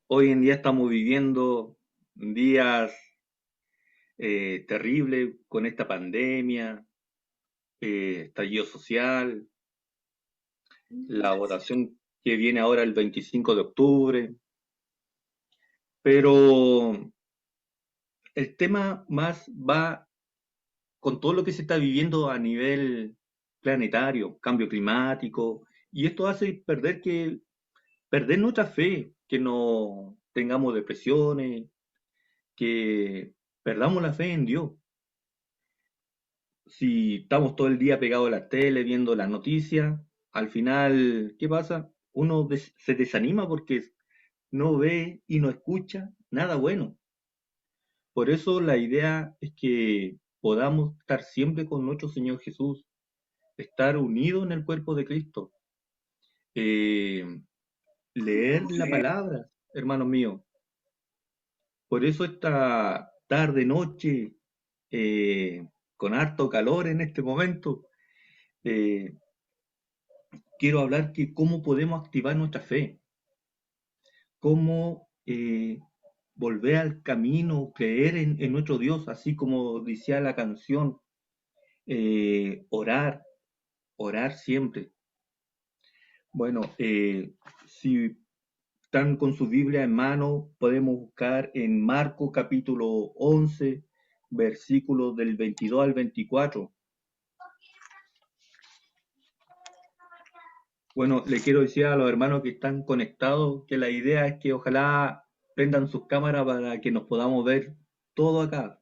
Hoy en día estamos viviendo días terribles con esta pandemia, estallido social, la votación que viene ahora el 25 de octubre, pero el tema más va con todo lo que se está viviendo a nivel planetario, cambio climático, y esto hace perder nuestra fe, que no tengamos depresiones, que perdamos la fe en Dios. Si estamos todo el día pegados a la tele viendo las noticias, al final, ¿qué pasa? Se desanima porque no ve y no escucha nada bueno. Por eso la idea es que podamos estar siempre con nuestro Señor Jesús, estar unidos en el cuerpo de Cristo, eh, leer la palabra, hermanos míos. Por eso esta tarde, noche, con harto calor en este momento, eh, quiero hablar que cómo podemos activar nuestra fe, cómo volver al camino, creer en nuestro Dios, así como decía la canción, orar, orar siempre. Bueno, si están con su Biblia en mano, podemos buscar en Marco capítulo 11, versículos del 22 al 24. Bueno, le quiero decir a los hermanos que están conectados que la idea es que ojalá prendan sus cámaras para que nos podamos ver todo acá.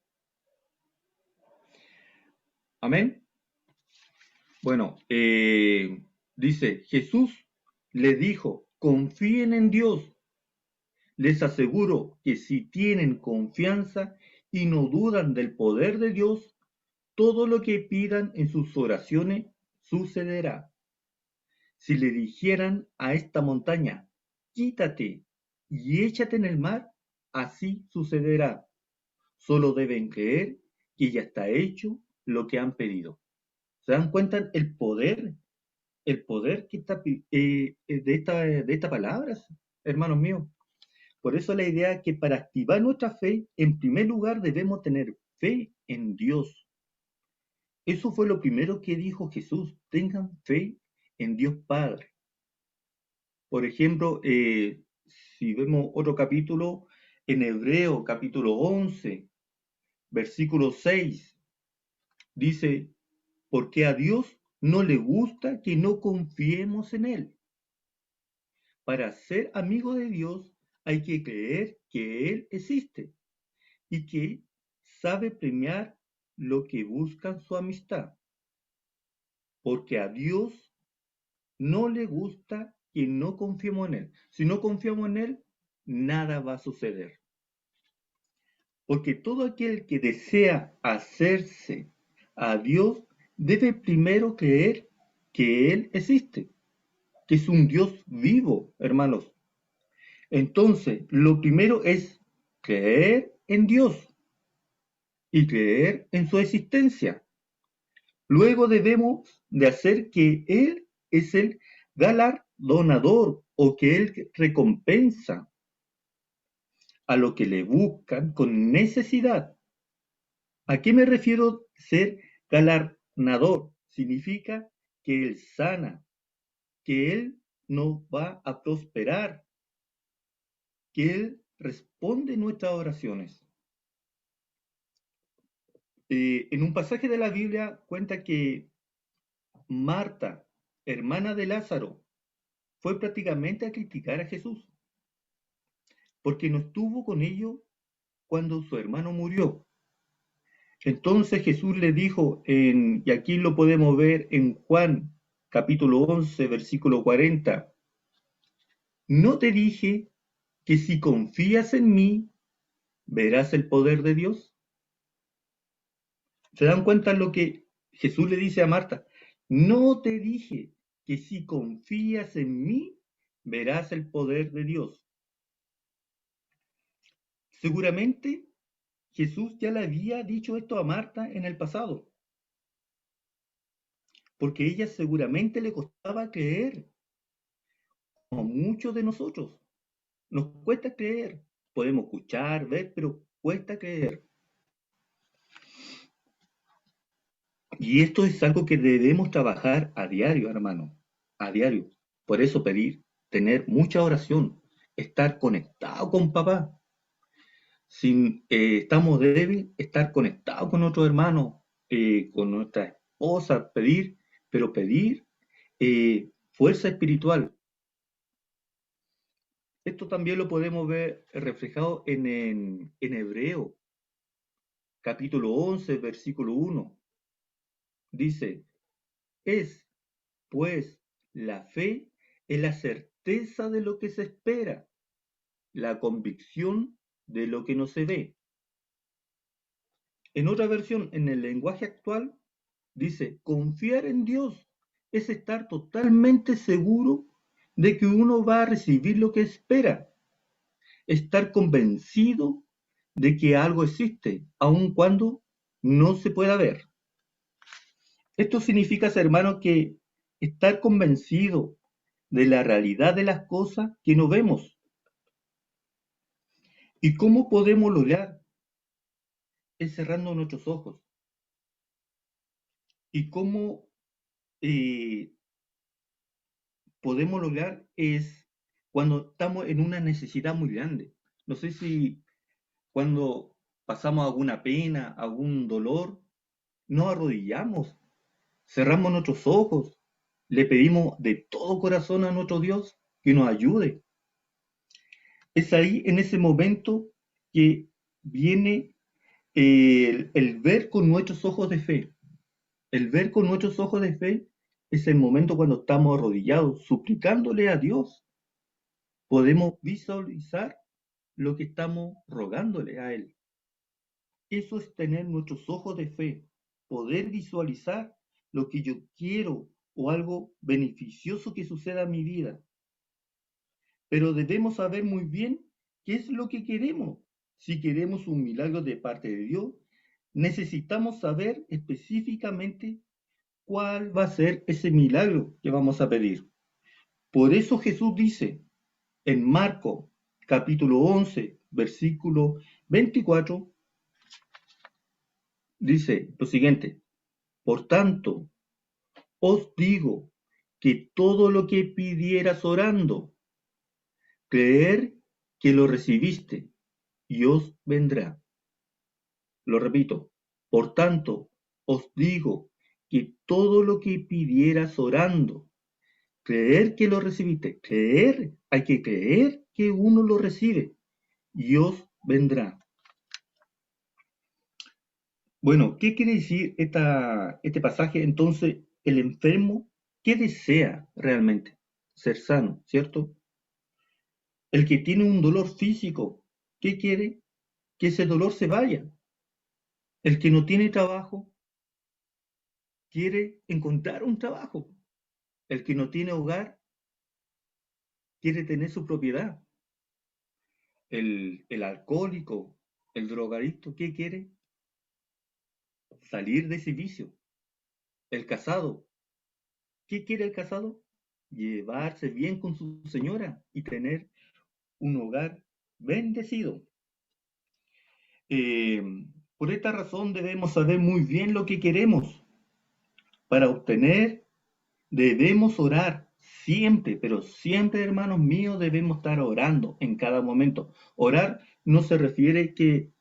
Amén. Bueno, dice, Jesús les dijo, confíen en Dios. Les aseguro que si tienen confianza y no dudan del poder de Dios, todo lo que pidan en sus oraciones sucederá. Si le dijeran a esta montaña, quítate y échate en el mar, así sucederá. Solo deben creer que ya está hecho lo que han pedido. ¿Se dan cuenta el poder que está de esta palabra, hermanos míos? Por eso la idea es que para activar nuestra fe, en primer lugar debemos tener fe en Dios. Eso fue lo primero que dijo Jesús, tengan fe en Dios Padre. Por ejemplo, si vemos otro capítulo, en Hebreo capítulo 11, versículo 6, dice, porque a Dios no le gusta que no confiemos en Él. Para ser amigo de Dios hay que creer que Él existe y que sabe premiar lo que buscan su amistad. Porque a Dios no le gusta que no confiemos en Él. Si no confiamos en Él, nada va a suceder. Porque todo aquel que desea hacerse a Dios debe primero creer que Él existe, que es un Dios vivo, hermanos. Entonces, lo primero es creer en Dios y creer en su existencia. Luego debemos de hacer que Él es el galardonador o que Él recompensa a lo que le buscan con necesidad. ¿A qué me refiero ser galardonador? Significa que Él sana, que Él nos va a prosperar, que Él responde nuestras oraciones. En un pasaje de la Biblia cuenta que Marta, hermana de Lázaro, fue prácticamente a criticar a Jesús, porque no estuvo con ellos cuando su hermano murió. Entonces Jesús le dijo, y aquí lo podemos ver en Juan capítulo 11, versículo 40, ¿no te dije que si confías en mí, verás el poder de Dios? ¿Se dan cuenta lo que Jesús le dice a Marta? No te dije que si confías en mí, verás el poder de Dios. Seguramente Jesús ya le había dicho esto a Marta en el pasado, porque a ella seguramente le costaba creer, como muchos de nosotros. Nos cuesta creer. Podemos escuchar, ver, pero cuesta creer. Y esto es algo que debemos trabajar a diario, hermano, a diario. Por eso pedir, tener mucha oración, estar conectado con papá. Si estamos débiles, estar conectado con otros hermanos, con nuestra esposa, pedir, pero pedir fuerza espiritual. Esto también lo podemos ver reflejado en Hebreo, capítulo 11, versículo 1. Dice, es pues la fe es la certeza de lo que se espera, la convicción de lo que no se ve. En otra versión, en el lenguaje actual, dice, confiar en Dios es estar totalmente seguro de que uno va a recibir lo que espera, estar convencido de que algo existe, aun cuando no se pueda ver. Esto significa, hermano, que estar convencido de la realidad de las cosas que no vemos. ¿Y cómo podemos lograr? Es cerrando nuestros ojos. ¿Y cómo eh, podemos lograr? Es cuando estamos en una necesidad muy grande. No sé si cuando pasamos alguna pena, algún dolor, nos arrodillamos, cerramos nuestros ojos, le pedimos de todo corazón a nuestro Dios que nos ayude. Es ahí, en ese momento, que viene el ver con nuestros ojos de fe. El ver con nuestros ojos de fe es el momento cuando estamos arrodillados, suplicándole a Dios. Podemos visualizar lo que estamos rogándole a Él. Eso es tener nuestros ojos de fe, poder visualizar lo que yo quiero o algo beneficioso que suceda en mi vida. Pero debemos saber muy bien qué es lo que queremos. Si queremos un milagro de parte de Dios, necesitamos saber específicamente cuál va a ser ese milagro que vamos a pedir. Por eso Jesús dice en Marcos capítulo 11, versículo 24, dice lo siguiente, por tanto, os digo que todo lo que pidieras orando, creer que lo recibiste y os vendrá. Lo repito, por tanto, os digo que todo lo que pidieras orando, creer que lo recibiste, creer, hay que creer que uno lo recibe y os vendrá. Bueno, ¿qué quiere decir este pasaje? Entonces, el enfermo, ¿qué desea realmente? Ser sano, ¿cierto? El que tiene un dolor físico, ¿qué quiere? Que ese dolor se vaya. El que no tiene trabajo, quiere encontrar un trabajo. El que no tiene hogar, quiere tener su propiedad. El alcohólico, el drogadicto, ¿qué quiere? Salir de ese vicio. El casado, ¿qué quiere el casado? Llevarse bien con su señora y tener un hogar bendecido. Eh, por esta razón debemos saber muy bien lo que queremos. Para obtener debemos orar siempre, pero siempre, hermanos míos, debemos estar orando en cada momento. Orar no se refiere que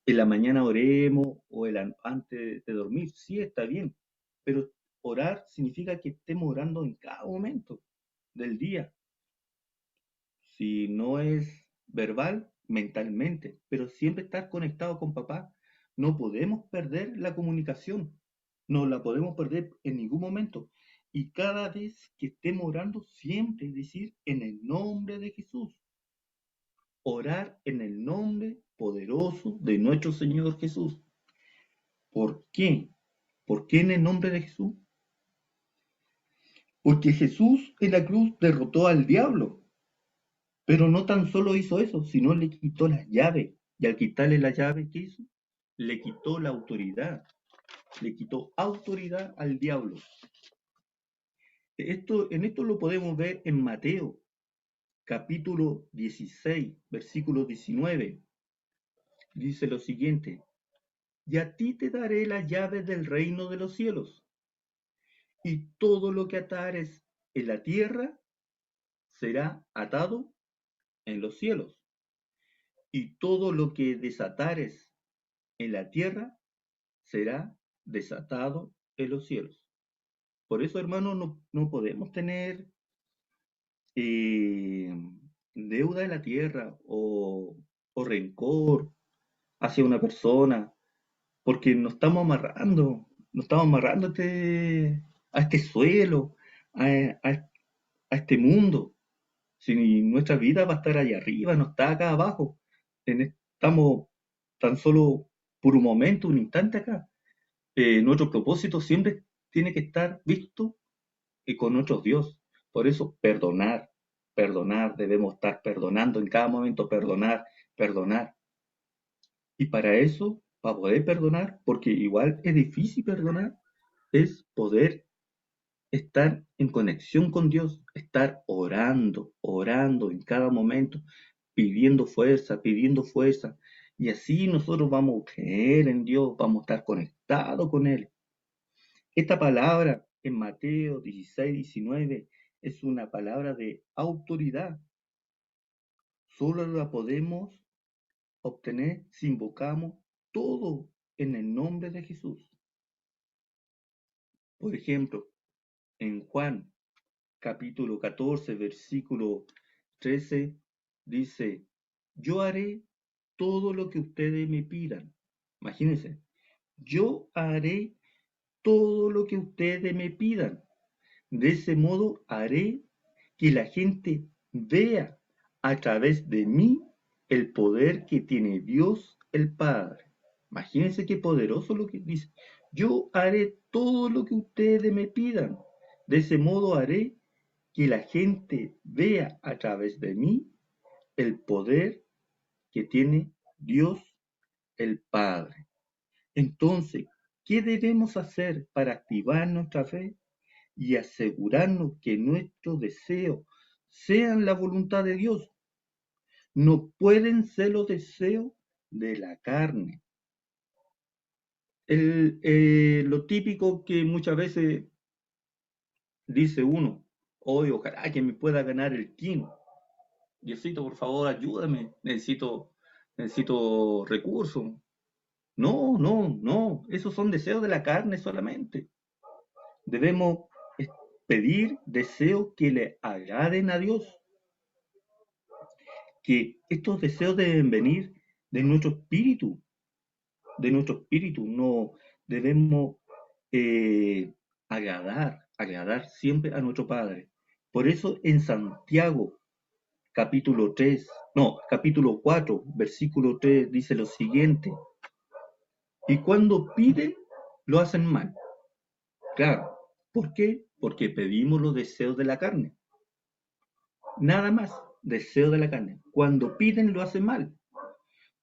en la mañana oremos o antes de dormir, sí está bien, pero orar significa que estemos orando en cada momento del día. Si no es verbal, mentalmente, pero siempre estar conectado con papá. No podemos perder la comunicación, no la podemos perder en ningún momento. Y cada vez que estemos orando, siempre decir en el nombre de Jesús. Orar en el nombre poderoso de nuestro Señor Jesús. ¿Por qué? ¿Por qué en el nombre de Jesús? Porque Jesús en la cruz derrotó al diablo. Pero no tan solo hizo eso, sino le quitó las llaves. Y al quitarle la llave, ¿qué hizo? Le quitó la autoridad. Le quitó autoridad al diablo. En esto lo podemos ver en Mateo, capítulo 16, versículo 19, dice lo siguiente: y a ti te daré la llave del reino de los cielos, y todo lo que atares en la tierra será atado en los cielos, y todo lo que desatares en la tierra será desatado en los cielos. Por eso, hermano, no podemos tener eh, deuda en la tierra o rencor hacia una persona, porque nos estamos amarrando a este suelo, a, a- a este mundo. Si nuestra vida va a estar allá arriba, no está acá abajo. Estamos tan solo por un momento, un instante acá. Nuestro propósito siempre tiene que estar visto con nuestro Dios. Por eso, perdonar, debemos estar perdonando en cada momento, perdonar. Y para eso, para poder perdonar, porque igual es difícil perdonar, es poder estar en conexión con Dios, estar orando en cada momento, pidiendo fuerza. Y así nosotros vamos a creer en Dios, vamos a estar conectados con Él. Esta palabra en Mateo 16, 19 es una palabra de autoridad. Solo la podemos obtener si invocamos todo en el nombre de Jesús. Por ejemplo, en Juan capítulo 14, versículo 13, dice: yo haré todo lo que ustedes me pidan. Imagínense, yo haré todo lo que ustedes me pidan. De ese modo haré que la gente vea a través de mí el poder que tiene Dios el Padre. Imagínense qué poderoso lo que dice. Yo haré todo lo que ustedes me pidan. De ese modo haré que la gente vea a través de mí el poder que tiene Dios el Padre. Entonces, ¿qué debemos hacer para activar nuestra fe y asegurarnos que nuestros deseos sean la voluntad de Dios? No pueden ser los deseos de la carne. Lo típico que muchas veces dice uno: hoy ojalá que me pueda ganar el quino. Diosito, por favor, ayúdame, necesito recursos. No, esos son deseos de la carne solamente. Debemos pedir deseos que le agraden a Dios, que estos deseos deben venir de nuestro espíritu, no debemos agradar siempre a nuestro Padre. Por eso en Santiago capítulo 4, versículo 3 dice lo siguiente: y cuando piden, lo hacen mal. Claro, ¿por qué? Porque pedimos los deseos de la carne. Nada más, deseo de la carne. Cuando piden, lo hacen mal,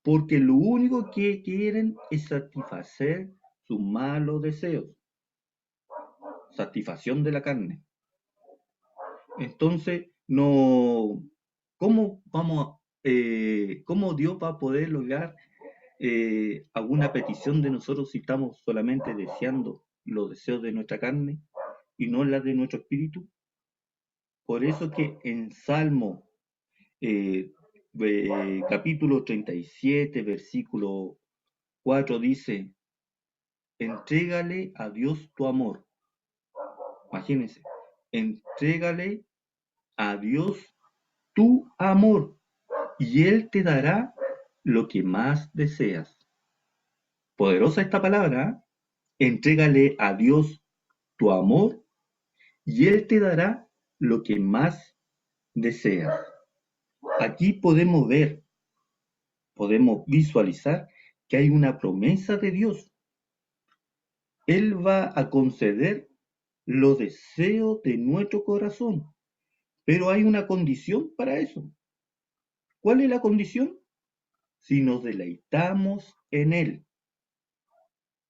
porque lo único que quieren es satisfacer sus malos deseos, satisfacción de la carne. Entonces, no, ¿cómo Dios va a poder lograr alguna petición de nosotros si estamos solamente deseando los deseos de nuestra carne y no la de nuestro espíritu? Por eso que en Salmo eh, capítulo 37, versículo 4 dice: entrégale a Dios tu amor. Imagínense, entrégale a Dios tu amor y Él te dará lo que más deseas. Poderosa esta palabra, ¿eh? Entrégale a Dios tu amor y Él te dará lo que más deseas. Aquí podemos visualizar que hay una promesa de Dios. Él va a conceder los deseos de nuestro corazón, pero hay una condición para eso. ¿Cuál es la condición? Si nos deleitamos en Él.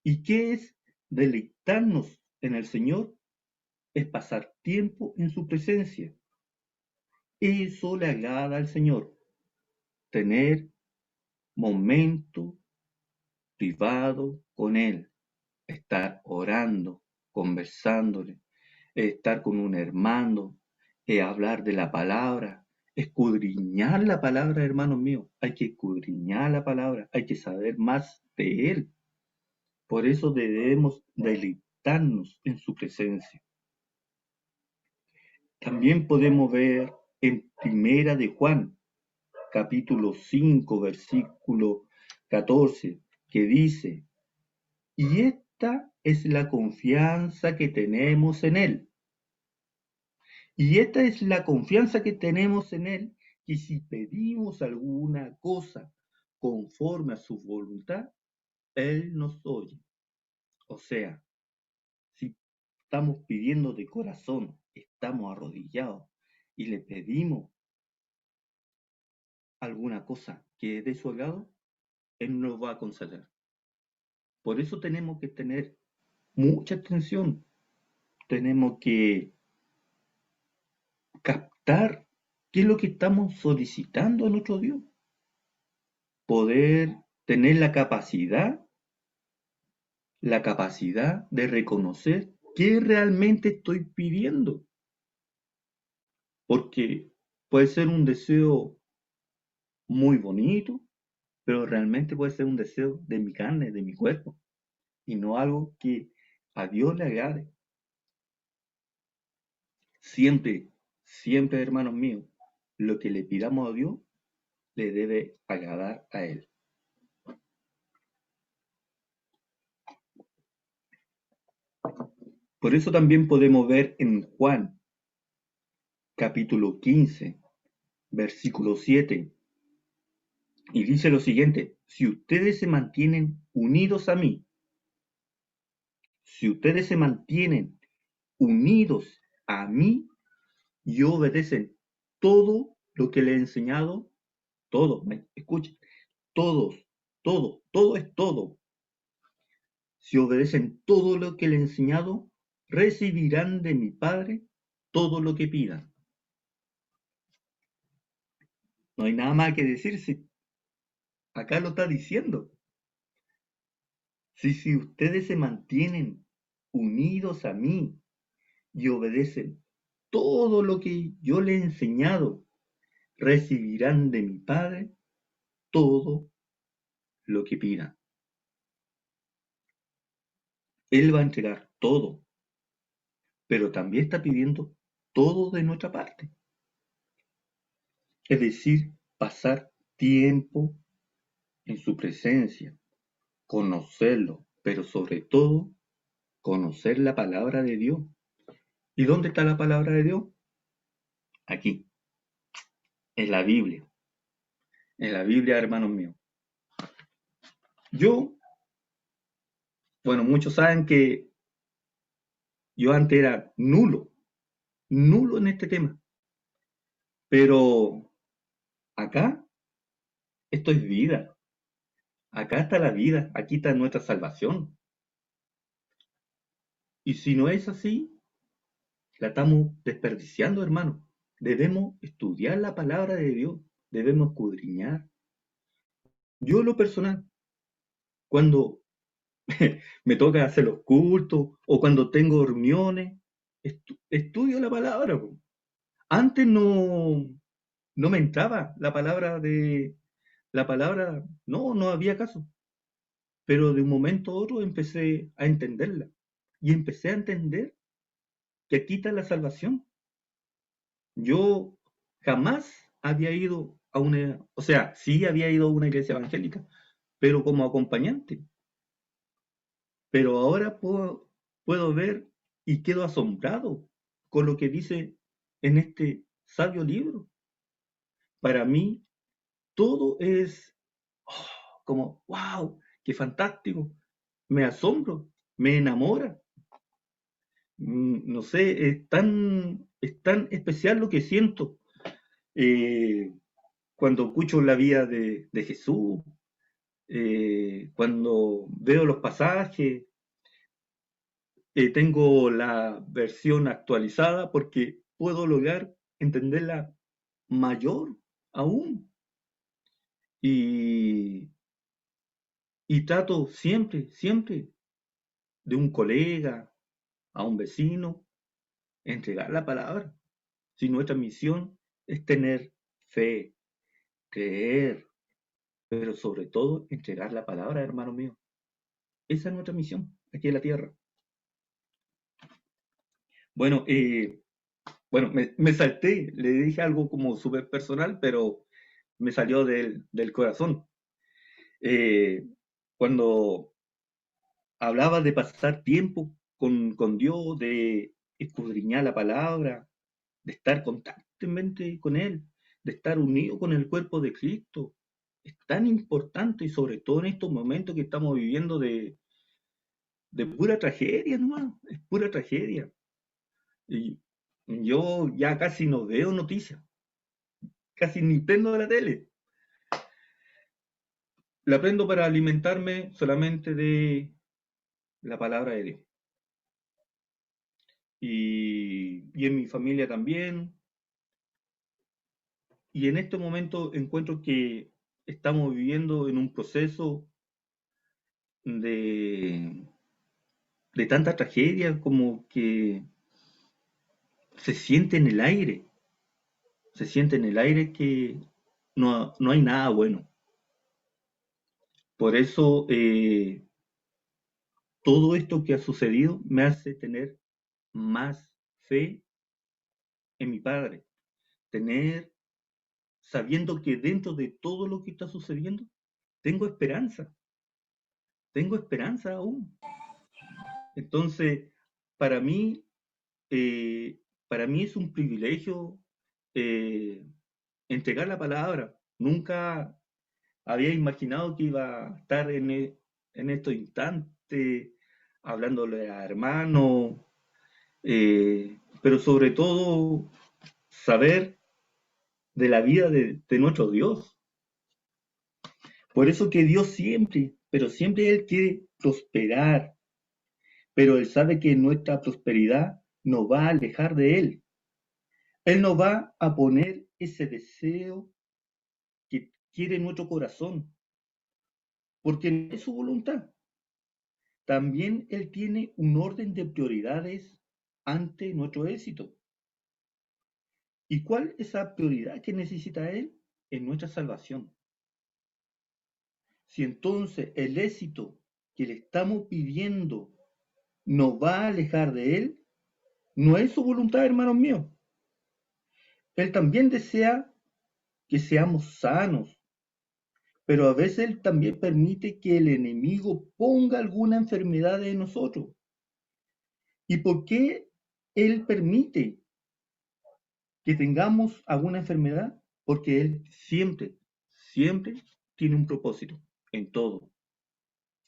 ¿Y qué es deleitarnos en el Señor? Es pasar tiempo en su presencia. Eso le agrada al Señor, tener momento privado con Él, estar orando, conversándole, estar con un hermano, hablar de la palabra, escudriñar la palabra, hermanos míos. Hay que escudriñar la palabra, hay que saber más de Él. Por eso debemos deleitarnos en su presencia. También podemos ver en Primera de Juan, capítulo 5, versículo 14, que dice, y esta es la confianza que tenemos en Él. Y esta es la confianza que tenemos en Él, que si pedimos alguna cosa conforme a su voluntad, Él nos oye. O sea, si estamos pidiendo de corazón, estamos arrodillados y le pedimos alguna cosa que es de su agrado, Él nos va a conceder. Por eso tenemos que tener mucha atención, tenemos que captar qué es lo que estamos solicitando a nuestro Dios, poder tener la capacidad de reconocer qué realmente estoy pidiendo, porque puede ser un deseo muy bonito, pero realmente puede ser un deseo de mi carne, de mi cuerpo, y no algo que a Dios le agrade. Siempre, siempre, hermanos míos, lo que le pidamos a Dios le debe agradar a Él. Por eso también podemos ver en Juan, capítulo 15, versículo 7, y dice lo siguiente, si ustedes se mantienen unidos a mí, si ustedes se mantienen unidos a mí y obedecen todo lo que le he enseñado, todo, escuchen, todos, todo es todo. Si obedecen todo lo que le he enseñado, recibirán de mi Padre todo lo que pidan. No hay nada más que decir, si acá lo está diciendo. Si ustedes se mantienen unidos a mí y obedecen todo lo que yo les he enseñado, recibirán de mi Padre todo lo que pidan. Él va a entregar todo, pero también está pidiendo todo de nuestra parte. Es decir, pasar tiempo en su presencia, conocerlo, pero sobre todo conocer la palabra de Dios. ¿Y dónde está la palabra de Dios? Aquí, en la Biblia. En la Biblia, hermanos míos. Yo, bueno, muchos saben que yo antes era nulo en este tema, pero acá esto es vida, acá está la vida, aquí está nuestra salvación. Y si no es así, la estamos desperdiciando, hermano. Debemos estudiar la palabra de Dios, debemos escudriñar. Yo, en lo personal, cuando me toca hacer los cultos o cuando tengo reuniones, estudio la palabra. Po. Antes no me entraba la palabra, no había caso. Pero de un momento a otro empecé a entenderla y empecé a entender que quita la salvación. Yo jamás había ido a o sea, sí había ido a una iglesia evangélica, pero como acompañante. Pero ahora puedo ver y quedo asombrado con lo que dice en este sabio libro. Para mí, todo es como, wow, qué fantástico. Me asombro, me enamora. No sé, es tan especial lo que siento cuando escucho la vida de Jesús, cuando veo los pasajes. Tengo la versión actualizada porque puedo lograr entenderla mayor aún. Y, y trato siempre de un colega, a un vecino, entregar la palabra. Si nuestra misión es tener fe, creer, pero sobre todo entregar la palabra, hermano mío. Esa es nuestra misión aquí en la tierra. Bueno, me salté, le dije algo como súper personal, pero me salió del corazón. Eh, Cuando hablaba de pasar tiempo con Dios, de escudriñar la palabra, de estar constantemente con Él, de estar unido con el cuerpo de Cristo, es tan importante y sobre todo en estos momentos que estamos viviendo de pura tragedia, nomás, es pura tragedia. Y yo ya casi no veo noticias, casi ni prendo la tele. La prendo para alimentarme solamente de la palabra de Dios. Y en mi familia también. Y en este momento encuentro que estamos viviendo en un proceso de, de tanta tragedia como que se siente en el aire, se siente en el aire que no hay nada bueno. Por eso todo esto que ha sucedido me hace tener más fe en mi Padre, tener, sabiendo que dentro de todo lo que está sucediendo, tengo tengo esperanza aún. Entonces, para mí, eh, para mí es un privilegio eh, entregar la palabra. Nunca había imaginado que iba a estar en estos instantes hablándole a hermanos, pero sobre todo saber de la vida de nuestro Dios. Por eso que Dios siempre, pero siempre Él quiere prosperar, pero Él sabe que nuestra prosperidad nos va a alejar de Él. Él nos va a poner ese deseo que quiere nuestro corazón, porque no es su voluntad. También Él tiene un orden de prioridades ante nuestro éxito. ¿Y cuál es esa prioridad que necesita Él? En nuestra salvación. Si entonces el éxito que le estamos pidiendo nos va a alejar de Él, no es su voluntad, hermanos míos. Él también desea que seamos sanos, pero a veces Él también permite que el enemigo ponga alguna enfermedad en nosotros. ¿Y por qué Él permite que tengamos alguna enfermedad? Porque Él siempre tiene un propósito en todo.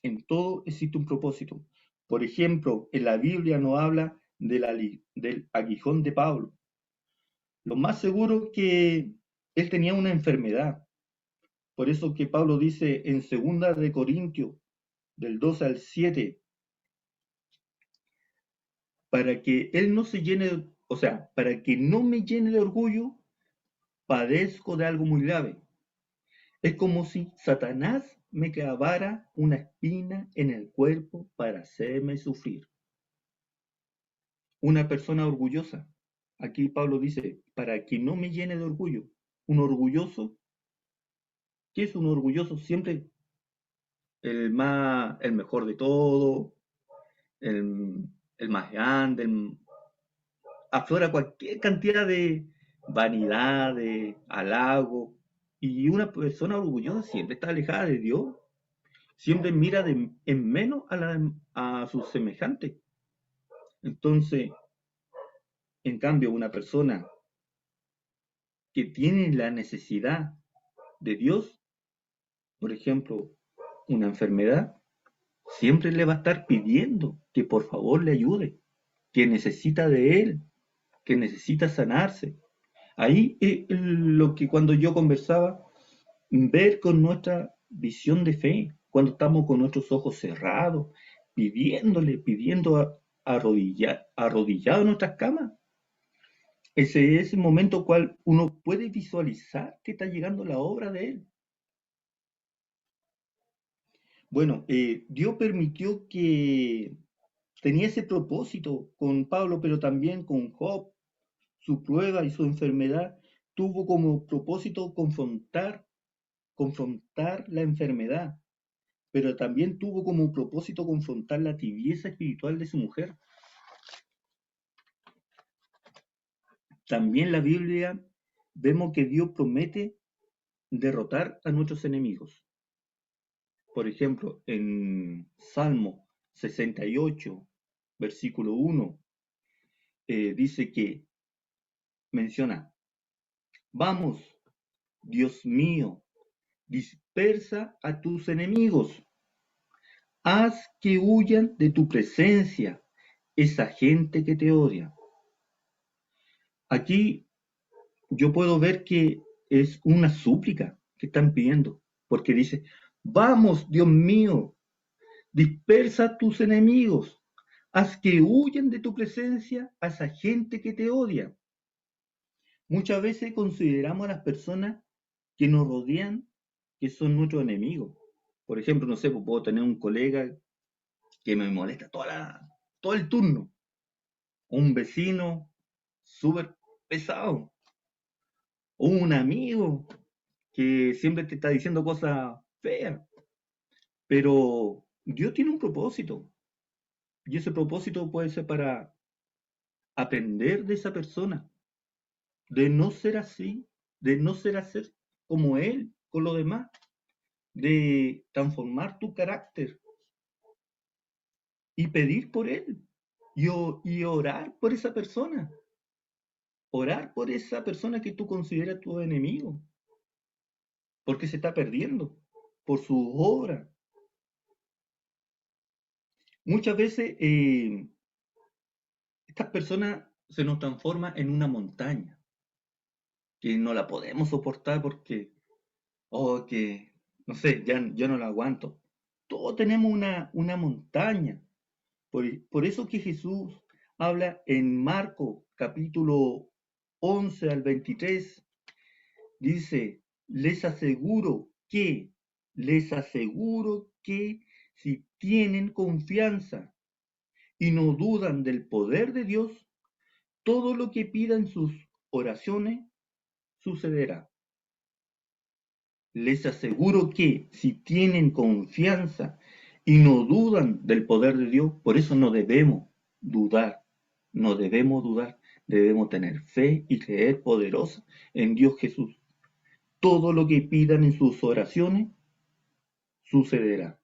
En todo existe un propósito. Por ejemplo, en la Biblia nos habla del aguijón de Pablo. Lo más seguro es que él tenía una enfermedad. Por eso que Pablo dice en 2 Corintios, del 12 al 7, para que él no se llene, o sea, para que no me llene de orgullo, padezco de algo muy grave. Es como si Satanás me clavara una espina en el cuerpo para hacerme sufrir. Una persona orgullosa. Aquí Pablo dice, para que no me llene de orgullo. Un orgulloso, ¿qué es un orgulloso? Siempre el mejor de todo, el, el más grande, aflora cualquier cantidad de vanidad, de halago. Y una persona orgullosa siempre está alejada de Dios, siempre mira en menos a sus semejantes. Entonces, en cambio, una persona que tiene la necesidad de Dios, por ejemplo, una enfermedad, siempre le va a estar pidiendo que por favor le ayude, que necesita de Él, que necesita sanarse. Ahí es lo que cuando yo conversaba, ver con nuestra visión de fe, cuando estamos con nuestros ojos cerrados, pidiendo arrodillado en nuestras camas, Ese es el momento cual uno puede visualizar que está llegando la obra de Él. Bueno, Dios permitió que tenía ese propósito con Pablo, pero también con Job, su prueba y su enfermedad, tuvo como propósito confrontar la enfermedad, pero también tuvo como propósito confrontar la tibieza espiritual de su mujer. También la Biblia vemos que Dios promete derrotar a nuestros enemigos. Por ejemplo, en Salmo 68, versículo 1, dice que menciona, vamos, Dios mío, dispersa a tus enemigos, haz que huyan de tu presencia esa gente que te odia. Aquí yo puedo ver que es una súplica que están pidiendo, porque dice, vamos, Dios mío, dispersa a tus enemigos, haz que huyan de tu presencia a esa gente que te odia. Muchas veces consideramos a las personas que nos rodean que son nuestros enemigos. Por ejemplo, no sé, pues puedo tener un colega que me molesta todo el turno, o un vecino súper pesado, o un amigo que siempre te está diciendo cosas feas. Pero Dios tiene un propósito, y ese propósito puede ser para aprender de esa persona, de no ser así, de no ser así como Él con los demás, de transformar tu carácter y pedir por Él y orar por esa persona, orar por esa persona que tú consideras tu enemigo, porque se está perdiendo por su obra. Muchas veces estas personas se nos transforman en una montaña que no la podemos soportar porque, oh, que, no sé, ya yo no la aguanto. Todos tenemos una montaña. Por eso que Jesús habla en Marco capítulo 11 al 23, dice, les aseguro que si tienen confianza y no dudan del poder de Dios, todo lo que pidan sus oraciones sucederá. Les aseguro que si tienen confianza y no dudan del poder de Dios, por eso no debemos dudar, no debemos dudar, debemos tener fe y creer poderosa en Dios Jesús. Todo lo que pidan en sus oraciones sucederá.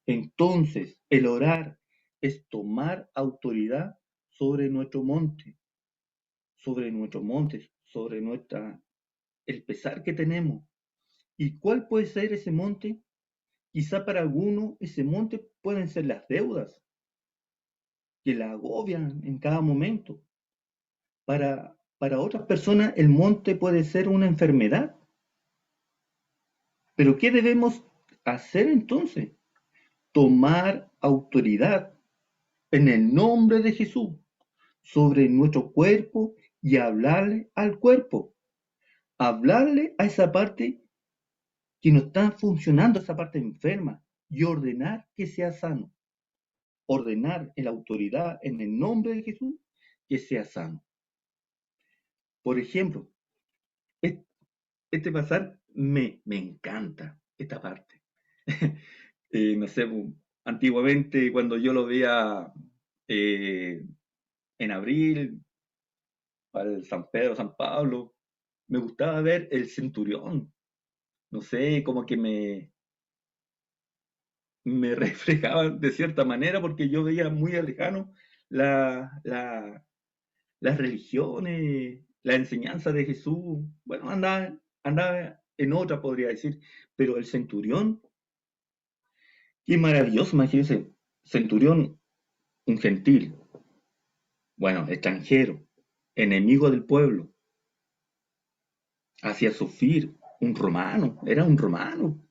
Entonces, el orar es tomar autoridad sobre nuestro monte, sobre el pesar que tenemos. ¿Y cuál puede ser ese monte? Quizá para algunos ese monte pueden ser las deudas que la agobian en cada momento. Para otras personas el monte puede ser una enfermedad. Pero ¿qué debemos hacer entonces? Tomar autoridad en el nombre de Jesús sobre nuestro cuerpo y hablarle al cuerpo. Hablarle a esa parte que no está funcionando, esa parte enferma, y ordenar que sea sano. Ordenar en la autoridad, en el nombre de Jesús, que sea sano. Por ejemplo, este pasar me encanta, esta parte. No sé, antiguamente cuando yo lo veía eh, en abril, para el San Pedro, San Pablo, me gustaba ver el centurión. No sé, como que me reflejaba de cierta manera porque yo veía muy lejano la, la, las religiones, la enseñanza de Jesús. Bueno, andaba en otra, podría decir, pero el centurión, qué maravilloso, imagínense, centurión, un gentil, bueno, extranjero, enemigo del pueblo, hacía sufrir un romano, era un romano,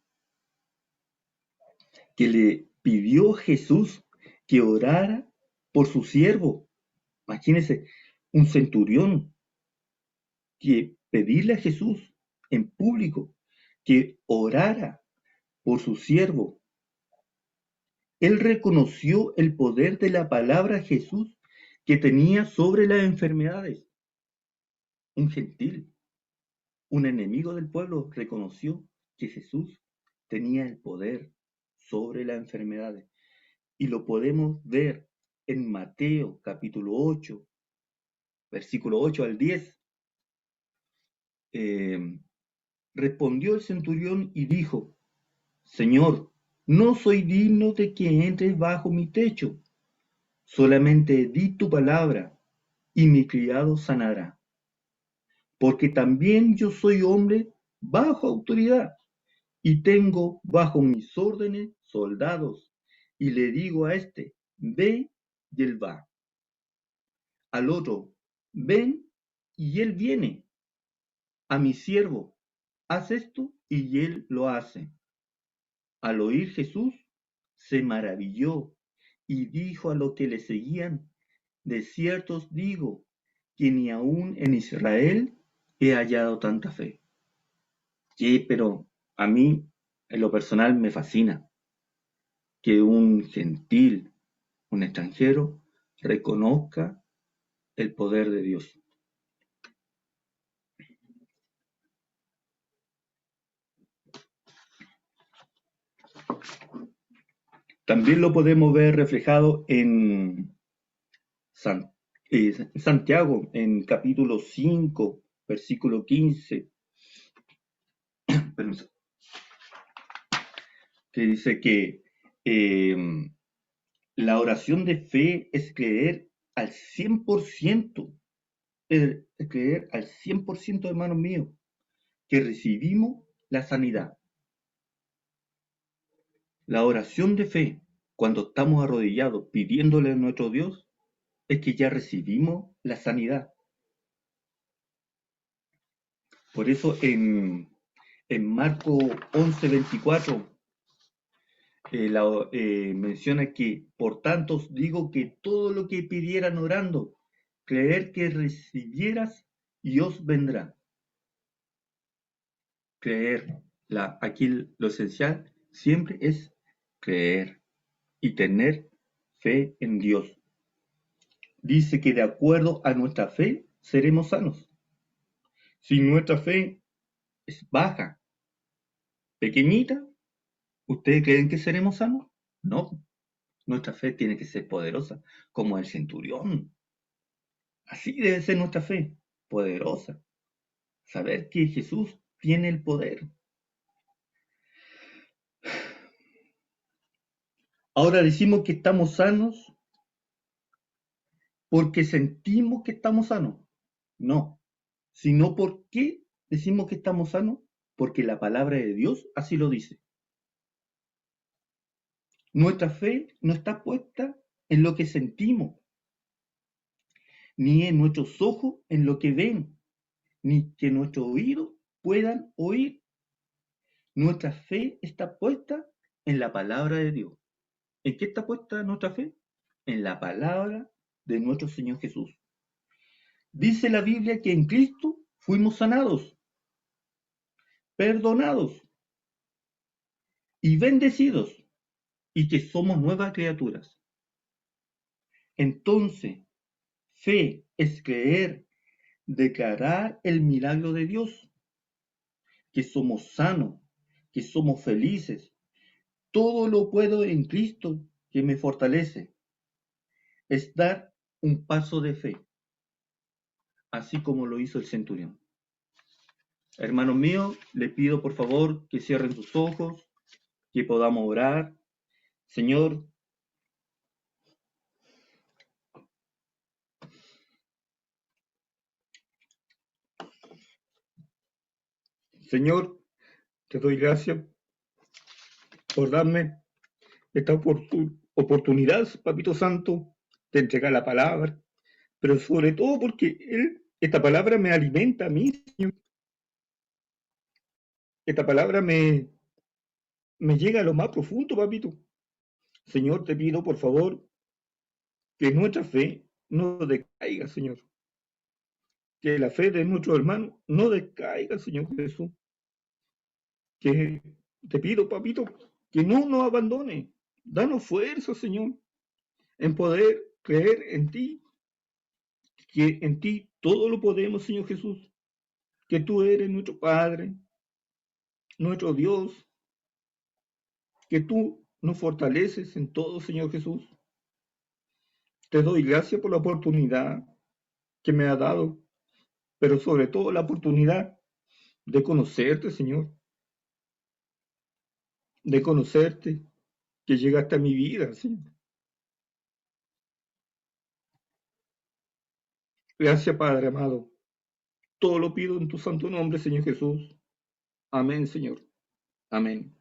que le pidió a Jesús que orara por su siervo. Imagínense, un centurión. que pedirle a Jesús en público que orara por su siervo. Él reconoció el poder de la palabra Jesús que tenía sobre las enfermedades. Un gentil, un enemigo del pueblo, reconoció que Jesús tenía el poder sobre las enfermedades. Y lo podemos ver en Mateo capítulo 8, versículo 8 al 10. Eh, Respondió el centurión y dijo: Señor, no soy digno de que entres bajo mi techo. Solamente di tu palabra, y mi criado sanará. Porque también yo soy hombre bajo autoridad, y tengo bajo mis órdenes soldados, y le digo a este, ve, y él va. Al otro, ven, y él viene. A mi siervo, haz esto, y él lo hace. Al oír Jesús, se maravilló y dijo a los que le seguían: De cierto os digo que ni aun en Israel he hallado tanta fe. Sí, pero a mí, en lo personal, me fascina que un gentil, un extranjero, reconozca el poder de Dios. También lo podemos ver reflejado en San, Santiago, en capítulo 5, versículo 15, que dice que eh, la oración de fe es creer al 100%, es creer al 100%, hermanos míos, que recibimos la sanidad. La oración de fe, cuando estamos arrodillados pidiéndole a nuestro Dios, es que ya recibimos la sanidad. Por eso en Marcos 11:24 menciona que, por tanto, os digo que todo lo que pidieran orando, creer que recibieras y os vendrá. Creer. Aquí lo esencial siempre es creer y tener fe en Dios. Dice que de acuerdo a nuestra fe seremos sanos. Si nuestra fe es baja, pequeñita, ¿ustedes creen que seremos sanos? No, nuestra fe tiene que ser poderosa, como el centurión. Así debe ser nuestra fe, poderosa. Saber que Jesús tiene el poder. Ahora decimos que estamos sanos porque sentimos que estamos sanos. No, sino porque decimos que estamos sanos, porque la palabra de Dios así lo dice. Nuestra fe no está puesta en lo que sentimos, ni en nuestros ojos en lo que ven, ni que nuestros oídos puedan oír. Nuestra fe está puesta en la palabra de Dios. ¿En qué está puesta nuestra fe? En la palabra de nuestro Señor Jesús. Dice la Biblia que en Cristo fuimos sanados, perdonados y bendecidos, y que somos nuevas criaturas. Entonces, fe es creer, declarar el milagro de Dios, que somos sanos, que somos felices. Todo lo puedo en Cristo que me fortalece. Es dar un paso de fe, así como lo hizo el centurión. Hermanos míos, les pido por favor que cierren sus ojos, que podamos orar. Señor, Señor, te doy gracias por darme esta oportunidad, Papito Santo, de entregar la palabra, pero sobre todo porque esta palabra me alimenta a mí, Señor. Esta palabra me llega a lo más profundo, Papito. Señor, te pido por favor que nuestra fe no decaiga, Señor. que la fe de nuestro hermano no descaiga, Señor Jesús. Que te pido, papito, que no nos abandone. Danos fuerza, Señor, en poder creer en ti, que en ti todo lo podemos, Señor Jesús, que tú eres nuestro Padre, nuestro Dios, que tú nos fortaleces en todo, Señor Jesús. Te doy gracias por la oportunidad que me ha dado, pero sobre todo la oportunidad de conocerte, Señor, de conocerte, que llegaste a mi vida, Señor. Gracias, Padre amado. Todo lo pido en tu santo nombre, Señor Jesús. Amén, Señor. Amén.